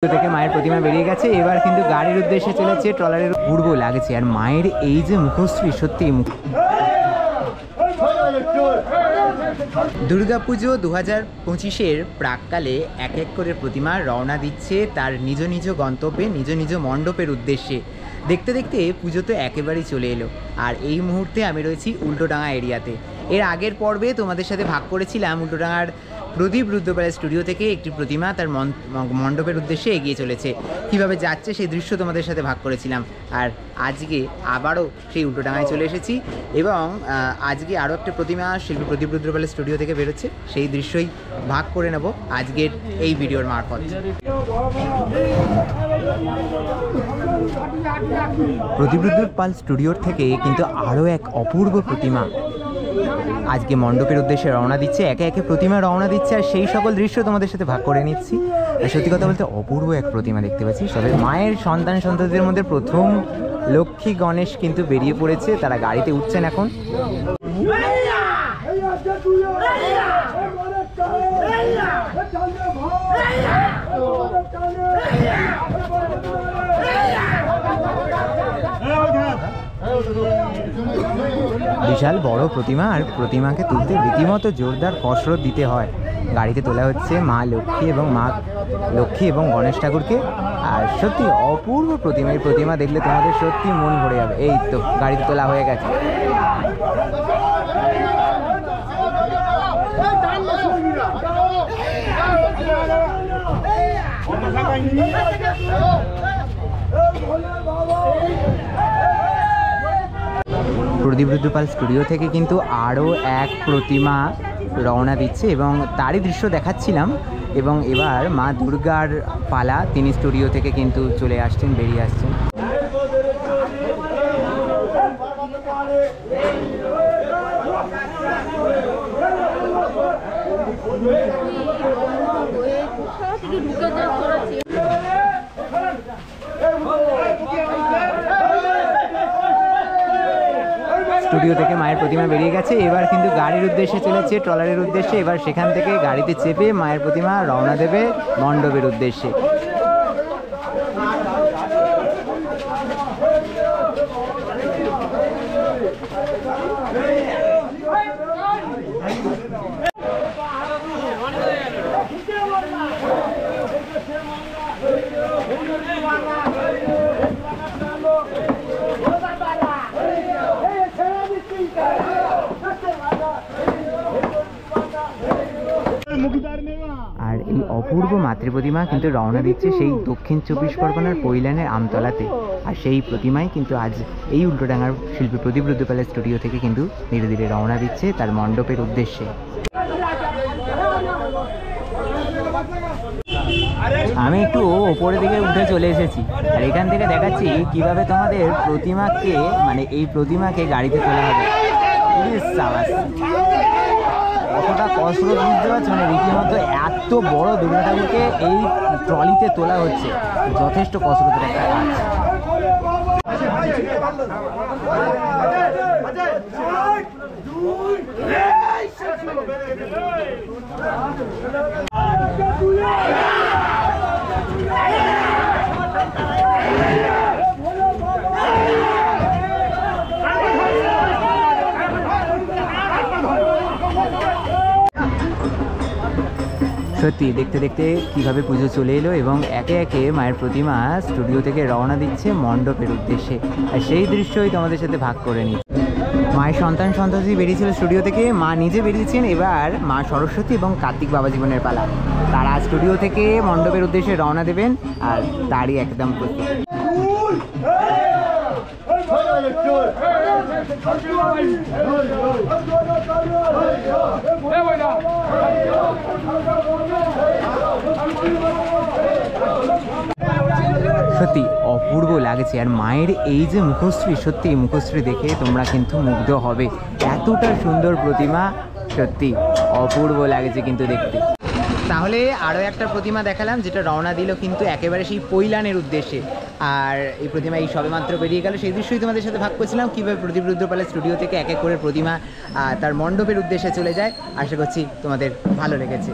থেকে মায়ের প্রতিমা বেরিয়ে গেছে, এবার কিন্তু গাড়ির উদ্দেশ্যে চলেছে, ট্রলারের ঘুরবো লাগছে। আর মায়ের এই যে মুখশ্রী, সত্যি দুর্গাপুজো 2025-এর প্রাককালে এক এক করে প্রতিমা রওনা দিচ্ছে তার নিজ নিজ গন্তব্যে, নিজ নিজ মণ্ডপের উদ্দেশ্যে। দেখতে দেখতে পুজো তো একেবারেই চলে এলো। আর এই মুহূর্তে আমি রয়েছি উল্টোডাঙা এরিয়াতে। এর আগের পর্বে তোমাদের সাথে ভাগ করেছিলাম উল্টোডাঙার প্রদীপ রুদ্রপালের স্টুডিও থেকে একটি প্রতিমা তার মণ্ডপের উদ্দেশ্যে এগিয়ে চলেছে, কিভাবে যাচ্ছে সেই দৃশ্য তোমাদের সাথে ভাগ করেছিলাম। আর আজকে আবারও সেই উল্টোডাঙায় চলে এসেছি এবং আজকে আরও একটা প্রতিমা শিল্পী প্রদীপ রুদ্রপালের স্টুডিও থেকে বেরোচ্ছে, সেই দৃশ্যই ভাগ করে নেব আজকের এই ভিডিওর মারফত। প্রদীপ রুদ্রপাল স্টুডিওর থেকে কিন্তু আরও এক অপূর্ব প্রতিমা আজকে মণ্ডপের উদ্দেশ্যে রওনা দিচ্ছে, একে একে প্রতিমা রওনা দিচ্ছে, আর সেই সকল দৃশ্য তোমাদের সাথে ভাগ করে নিচ্ছি। সত্যি কথা বলতে অপূর্ব এক প্রতিমা দেখতে পাচ্ছি। তবে মায়ের সন্তানদের মধ্যে প্রথম লক্ষ্মী গণেশ কিন্তু বেরিয়ে পড়েছে, তারা গাড়িতে উঠছেন এখন। বিশাল বড় প্রতিমা, আর প্রতিমাকে তুলতে রীতিমতো জোরদার কসরত দিতে হয়। গাড়িতে তোলা হচ্ছে মা লক্ষ্মী এবং গণেশ ঠাকুরকে। আর সত্যি অপূর্ব প্রতিমা, এই প্রতিমা দেখলে তোমাদের সত্যি মন ভরে যাবে। এই তো গাড়িতে তোলা হয়ে গেছে। প্রদীপ রুদ্রপাল স্টুডিও থেকে কিন্তু আরও এক প্রতিমা রওনা দিচ্ছে এবং তারই দৃশ্য দেখাচ্ছিলাম। এবং এবার মা দুর্গার পালা, তিনি স্টুডিও থেকে কিন্তু চলে আসছেন, বেরিয়ে আসছেন। স্টুডিও থেকে মায়ের প্রতিমা বেরিয়ে গেছে, এবার কিন্তু গাড়ির উদ্দেশ্যে চলেছে, ট্রলারের উদ্দেশ্যে। এবার সেখান থেকে গাড়িতে চেপে মায়ের প্রতিমা রওনা দেবে মণ্ডপের উদ্দেশ্যে। আর এই অপূর্ব মাতৃপ্রতিমা কিন্তু রওনা দিচ্ছে সেই দক্ষিণ 24 পরগনার পৈলানের আমতলাতে। আর সেই প্রতিমাই কিন্তু আজ এই উল্টোডাঙার শিল্পী প্রদীপ রুদ্রপালের স্টুডিও থেকে কিন্তু ধীরে ধীরে রওনা দিচ্ছে তার মণ্ডপের উদ্দেশ্যে। আমি একটু ওপরের দিকে উঠে চলে এসেছি, আর এখান থেকে দেখাচ্ছি কিভাবে তোমাদের প্রতিমাকে, মানে এই প্রতিমাকে গাড়িতে তোলা হবে। কতটা কসরত বুঝতে পারছো, মানে রীতিমতো এত বড় দুর্গা ঠাকুরকে এই ট্রলিতে তোলা হচ্ছে, যথেষ্ট কসরতের একটা কাজ। সত্যি দেখতে দেখতে কীভাবে পুজো চলে এলো এবং একে একে মায়ের প্রতিমা স্টুডিও থেকে রওনা দিচ্ছে মণ্ডপের উদ্দেশ্যে। আর সেই দৃশ্যই তোমাদের সাথে ভাগ করে নিই। মায়ের সন্তানটি বেরিয়েছিল স্টুডিও থেকে, মা নিজে বেরিয়েছেন। এবার মা সরস্বতী এবং কার্তিক বাবা জীবনের পালা, তারা স্টুডিও থেকে মণ্ডপের উদ্দেশ্যে রওনা দেবেন, আর তারই একদম প্রস্তুত। সত্যি অপূর্ব লাগছে। আর মায়ের এই যে মুখশ্রী, সত্যি এই মুখশ্রী দেখে তোমরা কিন্তু মুগ্ধ হবে। এতটা সুন্দর প্রতিমা, সত্যি অপূর্ব লাগছে কিন্তু দেখতে। তাহলে আরও একটা প্রতিমা দেখালাম যেটা রওনা দিল কিন্তু একেবারে সেই পৈলানের উদ্দেশ্যে। আর এই প্রতিমা এই সবেমাত্র বেরিয়ে গেল, সেই দৃশ্যই তোমাদের সাথে ভাগ করছিলাম কীভাবে প্রদীপ রুদ্রপালের স্টুডিও থেকে এক এক করে প্রতিমা তার মণ্ডপের উদ্দেশ্যে চলে যায়। আশা করছি তোমাদের ভালো লেগেছে।